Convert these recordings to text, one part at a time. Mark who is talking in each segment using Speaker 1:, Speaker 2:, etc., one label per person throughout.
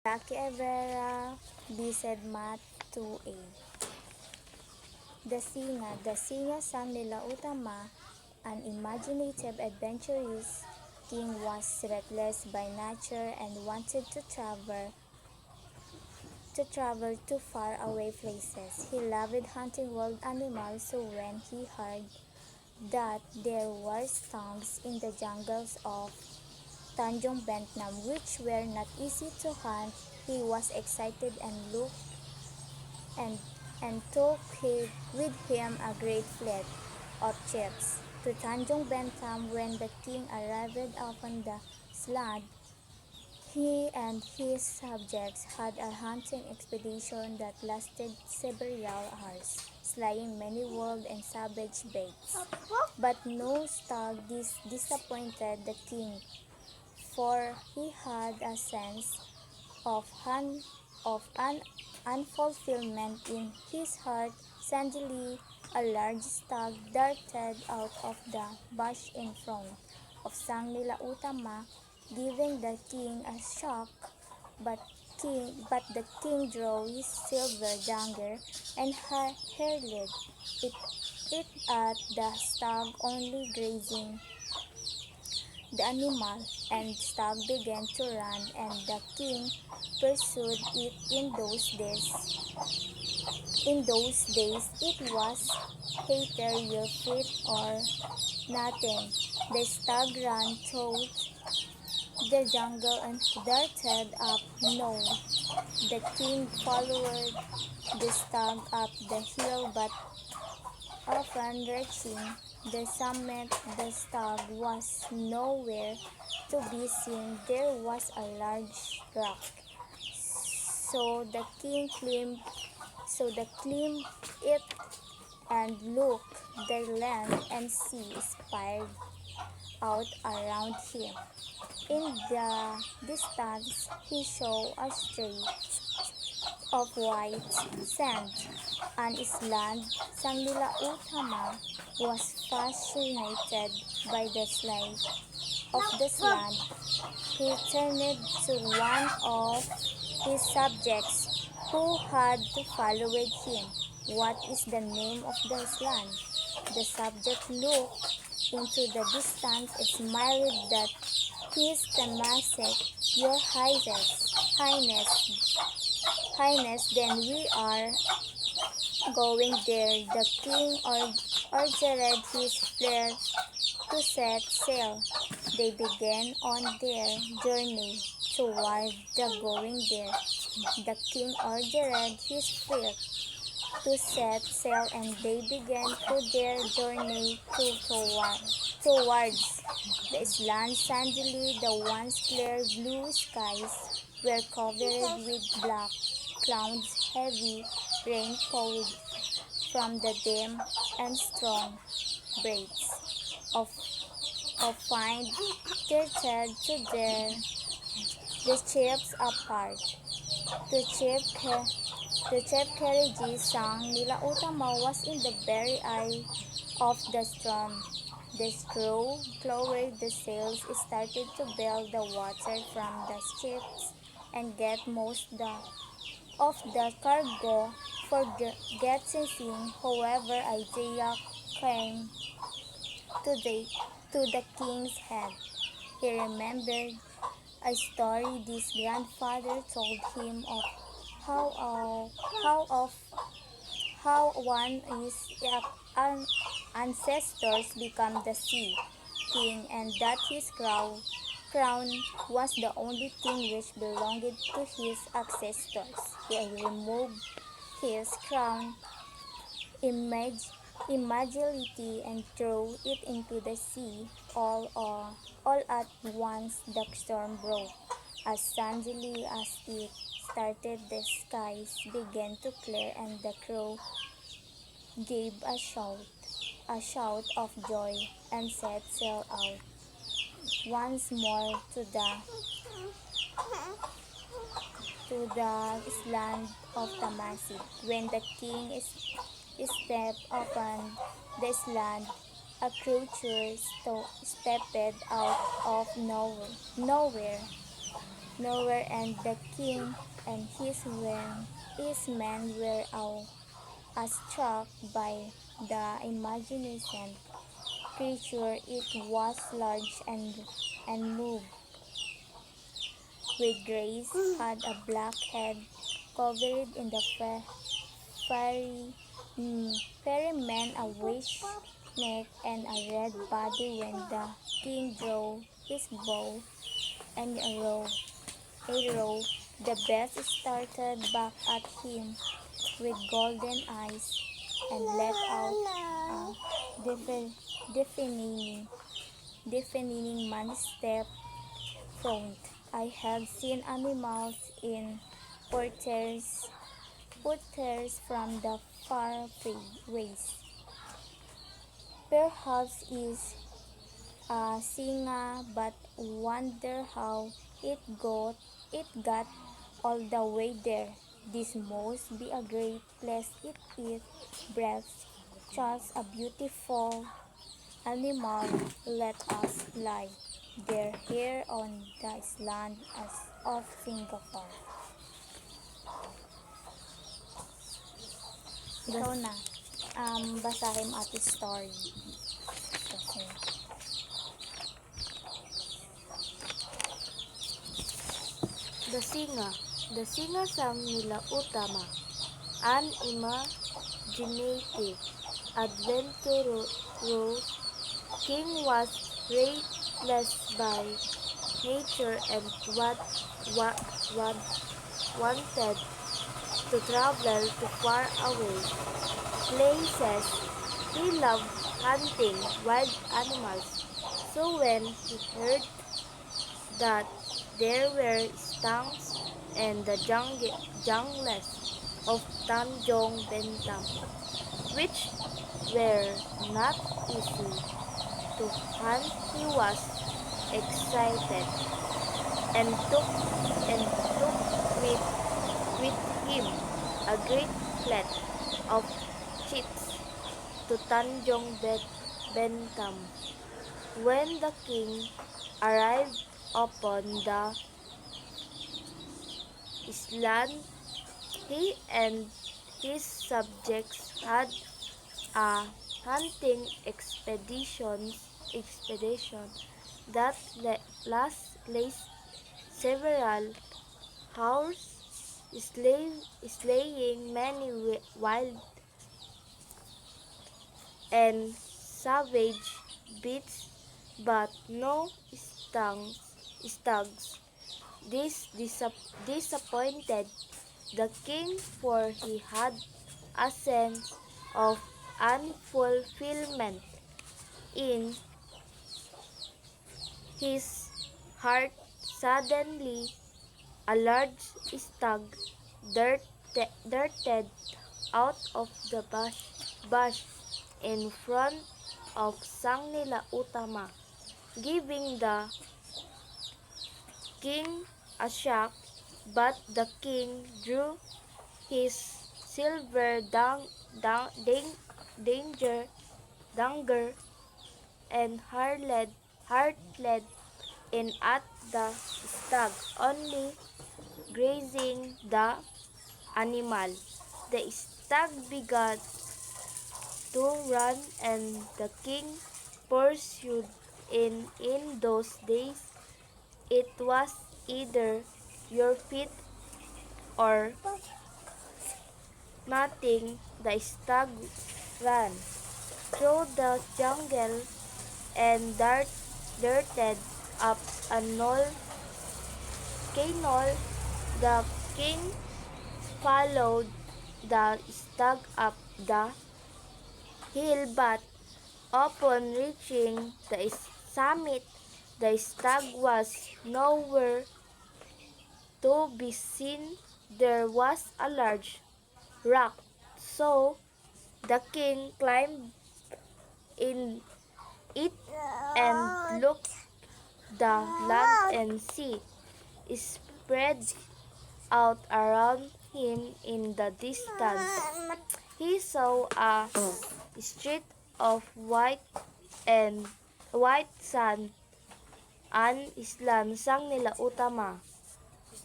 Speaker 1: Jackie Evera, Bised Mat 2A. The Singa sang nila Utama, an imaginative, adventurous king, was reckless by nature and wanted to travel to far away places. He loved hunting wild animals, so when he heard that there were skunks in the jungles of Tanjong Bentnam which were not easy to hunt, he was excited and and took with him a great fleet of ships to Tanjong Bentham. When the king arrived upon the island, he and his subjects had a hunting expedition that lasted several hours, slaying many wild and savage beasts. But no stag disappointed the king, for he had a sense of an unfulfillment in his heart. Suddenly, a large stag darted out of the bush in front of Sang Nila Utama, giving the king a shock. But the king drew his silver dagger and hurled it at the stag, only grazing the animal, and stag began to run, and the king pursued it. In those days, it was either your feet or nothing. The stag ran through the jungle and darted up. No, the king followed the stag up the hill, but upon reaching the summit, the stag was nowhere to be seen. There was a large rock. So the king climbed it and looked. The land and sea spread out around him. In the distance, he saw a stretch of white sand, an island. Sanglila Utama was fascinated by the sight of this land. He turned to one of his subjects who had followed him. "What is the name of this land?" The subject looked into the distance and smiled at his tamasek. "Your highness, then we are going there." The king ordered his fleet to set sail. They began on their journey toward the going there. The king ordered his fleet to set sail, and they began to their journey towards the island. Suddenly, the once clear blue skies were covered with black clouds. Heavy rain poured from the dim and strong breaths of wind tilted to the ships apart. The chief Keriji sang Nila Utama was in the very eye of the storm. The crew lowered the sails, started to bail the water from the ships, and get most of the cargo. Forgetting, however, idea came to the king's head. He remembered a story his grandfather told him of how of how of how one is ancestors become the sea king, and that his crown was the only thing which belonged to his ancestors. He removed his crown immediately and threw it into the sea. All at once the storm broke. As suddenly as it started, the skies began to clear, and the crew gave a shout of joy, and set sail out once more to the island of Tamasig. When the king stepped upon the island, a creature stepped out of nowhere. nowhere, and the king and his men were awestruck by the magnificent creature. It was large and moved with grace, had a black head covered in the fairy, fairy man, a wish neck, and a red body. When the king drew his bow and arrow, the beast started back at him with golden eyes and let out a deafening, man step front. I have seen animals in porters from the far ways. Perhaps is a singer, but wonder how it got all the way there. This must be a great place. It breathes just a beautiful animal. Let us lie there here on the island of Singapore. Ikaw na. Basahin mo ating story. Kasi,
Speaker 2: The singer sang nila Utama, an imaginative, adventurous king was restless by nature and wanted to travel to far away places. He loved hunting wild animals, so when he heard that there were stunts in the jungles of Tanjong Bentam, which were not easy to hunt, he was excited and took with him a great fleet of ships to Tanjong Bentam. When the king arrived upon the island, he and his subjects had a hunting expedition that lasted several hours, slaying many wild and savage beasts, but no stags. This disappointed the king, for he had a sense of unfulfillment in his heart. Suddenly, a large stag darted out of the bush in front of Sang Nila Utama, giving the king a shock. But the king drew his silver dagger and hurled in at the stag, only grazing the animal. The stag began to run, and the king pursued. In those days, it was either your feet or nothing. The stag ran through the jungle and darted up a canal. The king followed the stag up the hill, but upon reaching the summit, the stag was nowhere to be seen. There was a large rock, so the king climbed in it and looked. The land and sea spread out around him. In the distance, he saw a street of white sand, an island. Sang Nila Utama,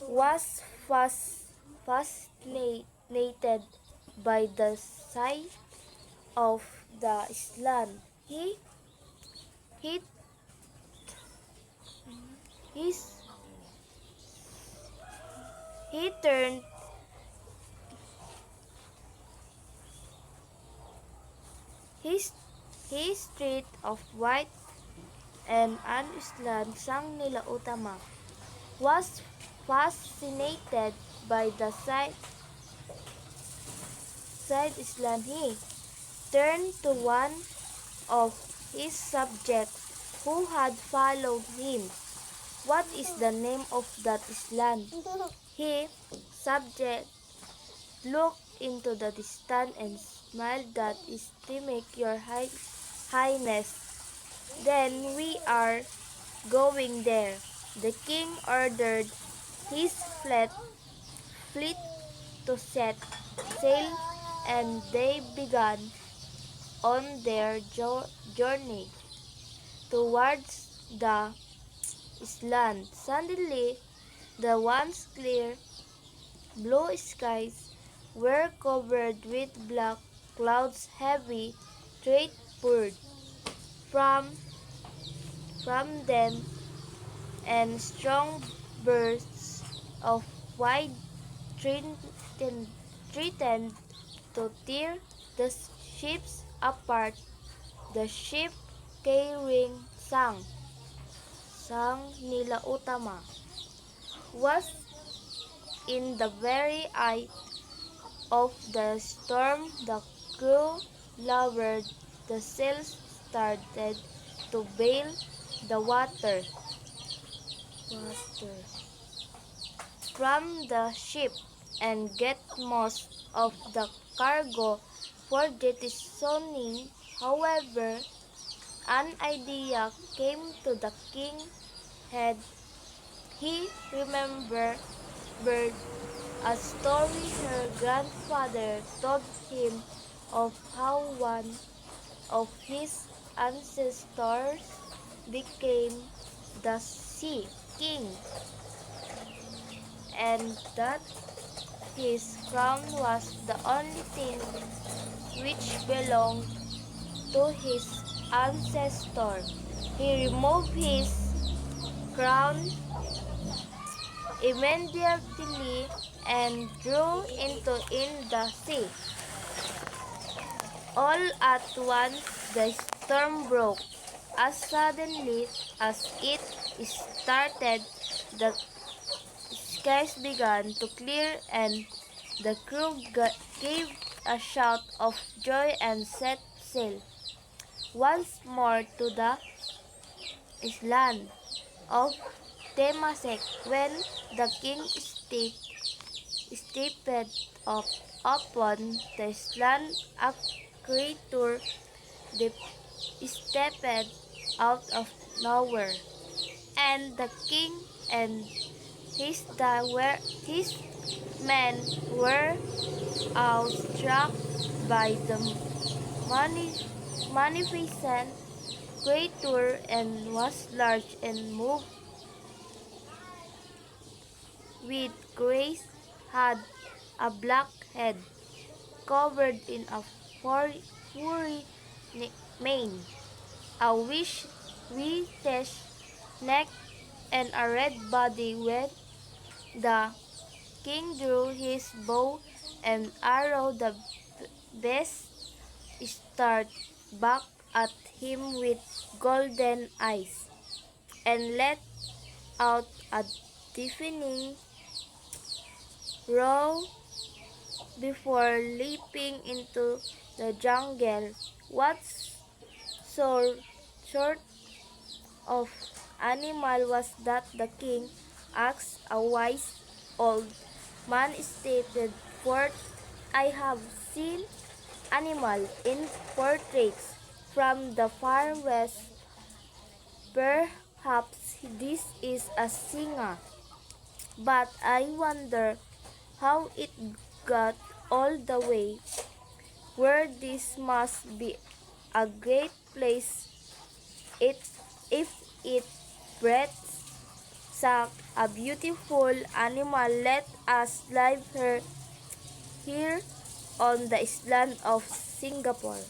Speaker 2: was fascinated by the sight of the island. He his, he turned his his street of white and an island sang nila utama was fascinated by the side island. He turned to one of his subjects who had followed him. What is the name of that island? He subject looked into the distance and smiled. That is to make your highness. Then we are going there. The king ordered his fleet to set sail, and they began on their journey towards the island. Suddenly, the once clear blue skies were covered with black clouds. Heavy threat poured from them, and strong bursts of wind threatened to tear the ships apart. The ship carrying sang nila utama was in the very eye of the storm. The crew lowered the sails, started to bail the water from the ship and get most of the cargo for jettisoning. However, an idea came to the king's head. He remembered a story her grandfather told him of how one of his ancestors became the Sea King, and that his crown was the only thing which belonged to his ancestor. He removed his crown immediately and drew into in the sea. All at once the storm broke. As suddenly as it started, the skies began to clear, and the crew gave a shout of joy and set sail once more to the island of Temasek. When the king stepped upon the island, a creature stepped out of nowhere, and the king and his men were awestruck by the magnificent creature, and was large and moved with grace, had a black head covered in a furry mane, a whitish neck, and a red body. When the king drew his bow and arrow, the beast stared back at him with golden eyes, and let out a deafening roar before leaping into the jungle. What sort of animal was that, the king asked. A wise old man stated forth, I have seen animal in portraits from the far west. Perhaps this is a singer, but I wonder how it got all the way where. This must be a great place if it breathes a beautiful animal. Let us live here on the island of Singapore.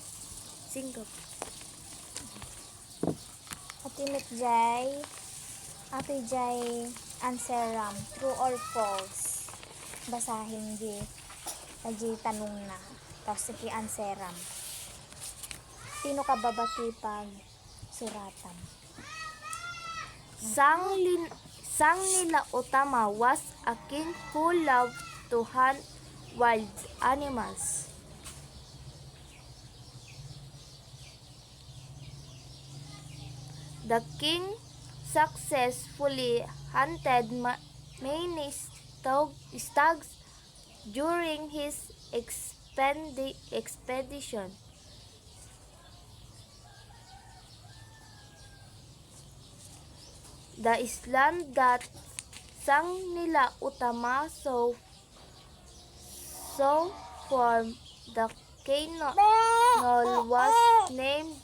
Speaker 1: Atimit jay, ato jay answeram, true or false. Basahin di, tanong na. Tapos iki answeram. Sino ka babati pag suratan?
Speaker 2: Sang Nila Utama was a king who loved to hunt wild animals. The king successfully hunted many stags during his expedition. The island that Sang Nila Utama saw from the canal was named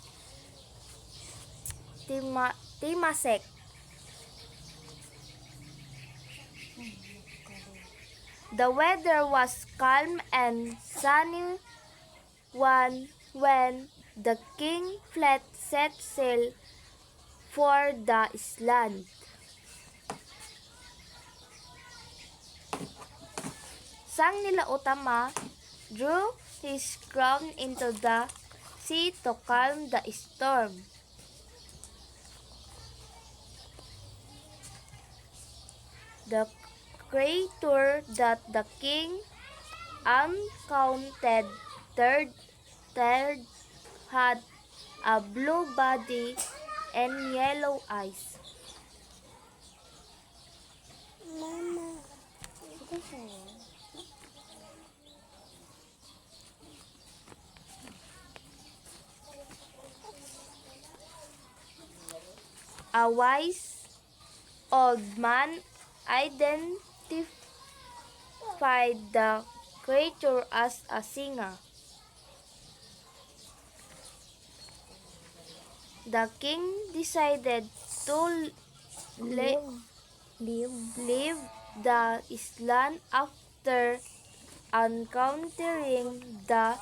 Speaker 2: Timasek. The weather was calm and sunny when the king fleet set sail for the island. Sang Nila Utama drew his crown into the sea to calm the storm. The creature that the king encountered had a blue body and yellow eyes.
Speaker 1: Mama.
Speaker 2: A wise old man identified the creature as a singer. The king decided to leave the island after encountering the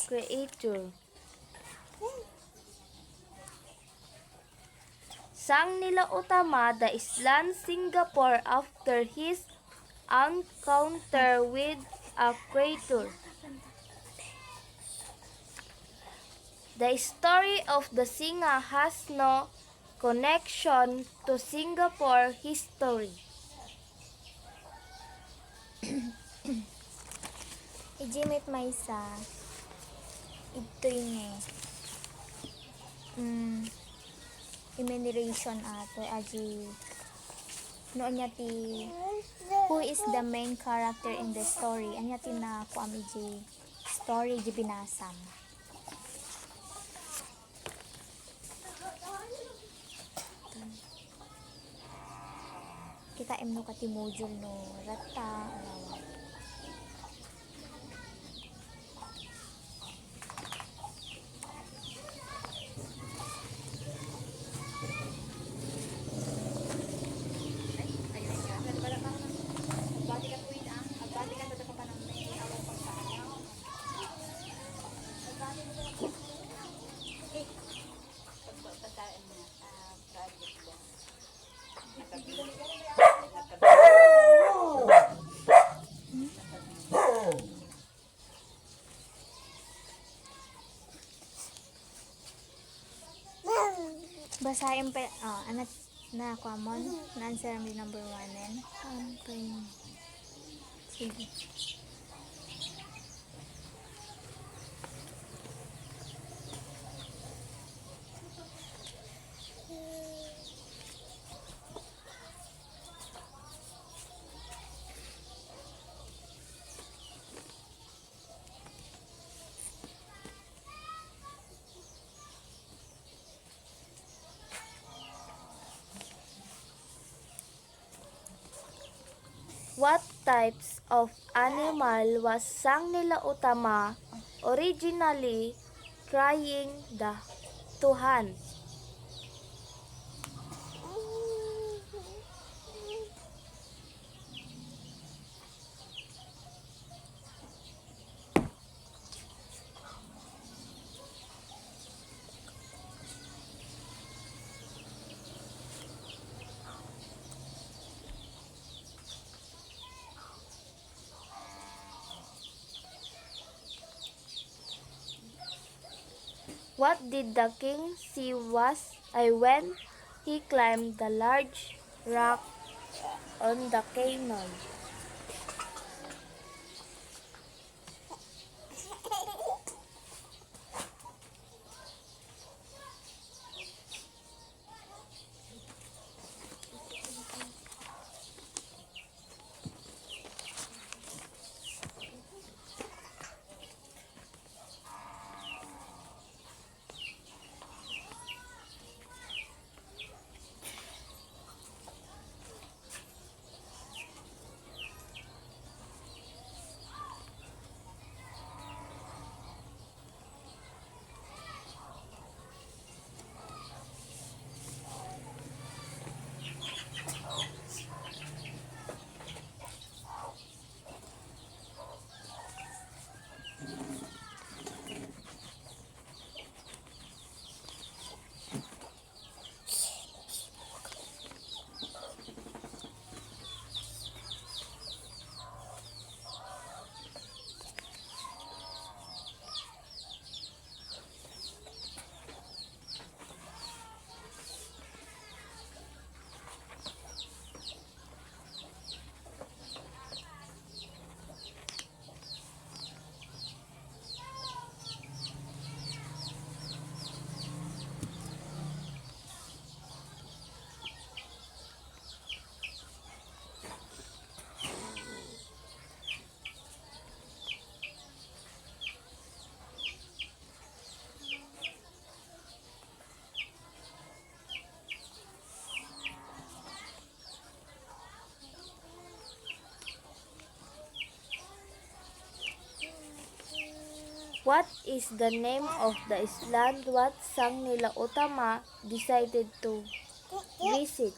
Speaker 2: creature. Sang Nila Utama the island Singapore after his encounter with a creature. The story of the singer has no connection to Singapore history.
Speaker 1: Ijimit maysa, ito'y nga enumeration ato aji noon niya ti who is the main character in the story anya ti na ko ami ji story ji binasam. Kita emno kati module no rata alawa. Basahin pa, anak na common, na-answer ang number 1 then. Sige.
Speaker 2: What types of animal was Sang Nila Utama originally trying to hunt? What did the king see when he climbed the large rock on the canyon? What is the name of the island what Sang Nila Utama decided to visit?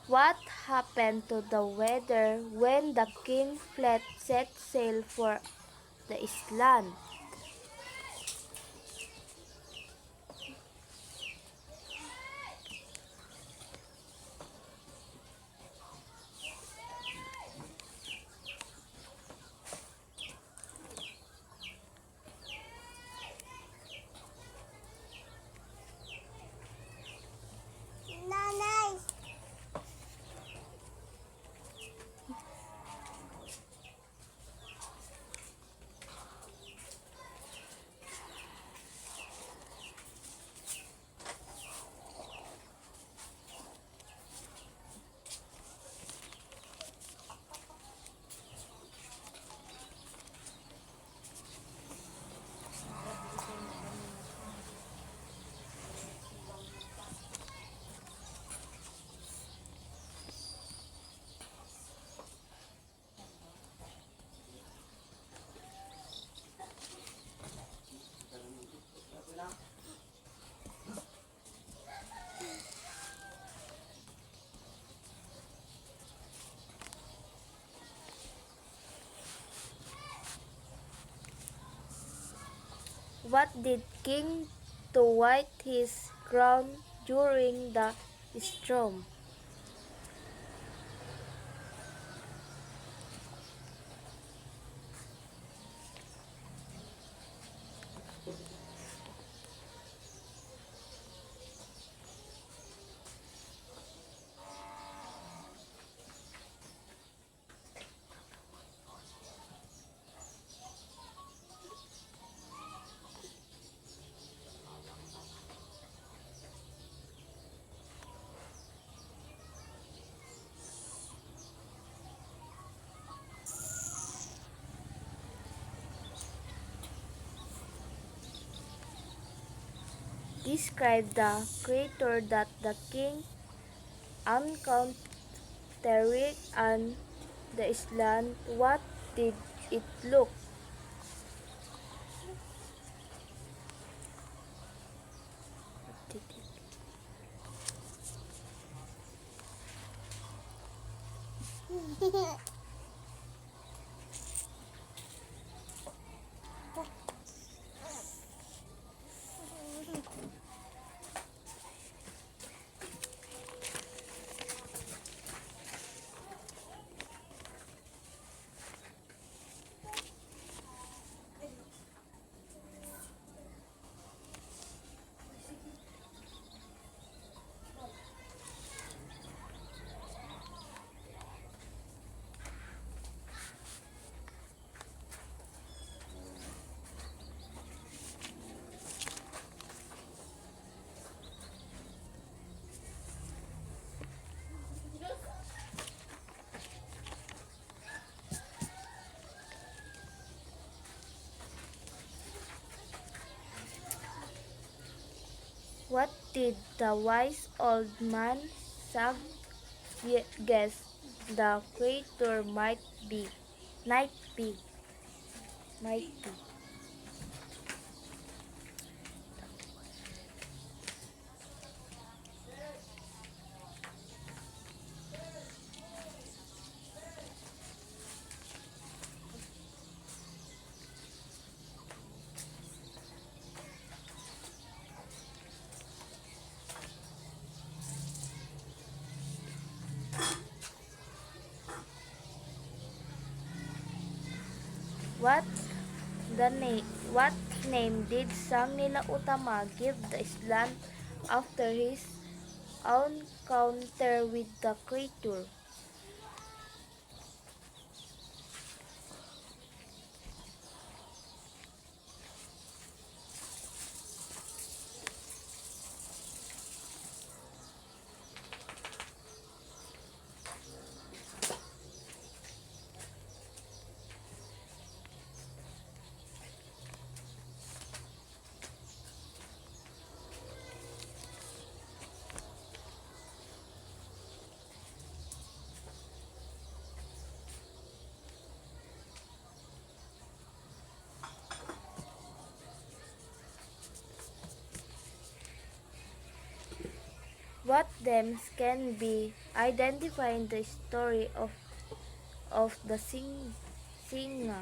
Speaker 2: What happened to the weather when the king fleet set sail for the island? What did King to white his crown during the storm? Describe the creature that the king encountered on the island. What did it look? Did it What did the wise old man Sag guess the creature might be? Might be. Might be. What what name did Sang Nila Utama give the island after his encounter with the creature? What names can be identified in the story of the Singa?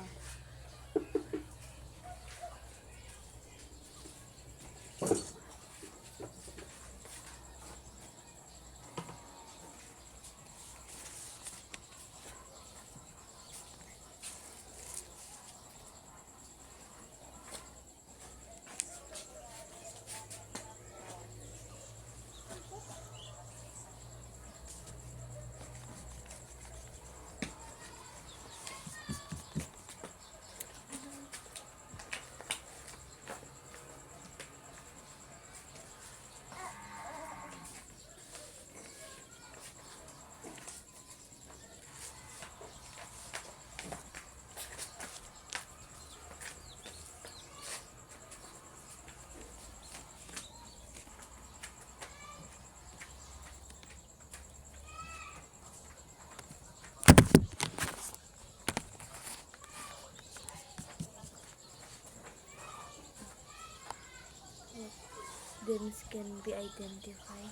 Speaker 2: Names can be identified.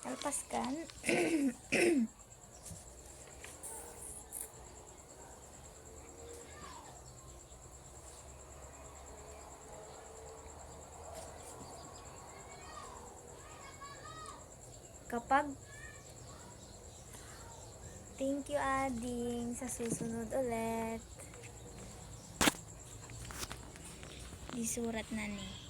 Speaker 1: Alpaskan.
Speaker 2: Kapag
Speaker 1: Thank you, Ading. Sa susunod ulit. isurat na ni.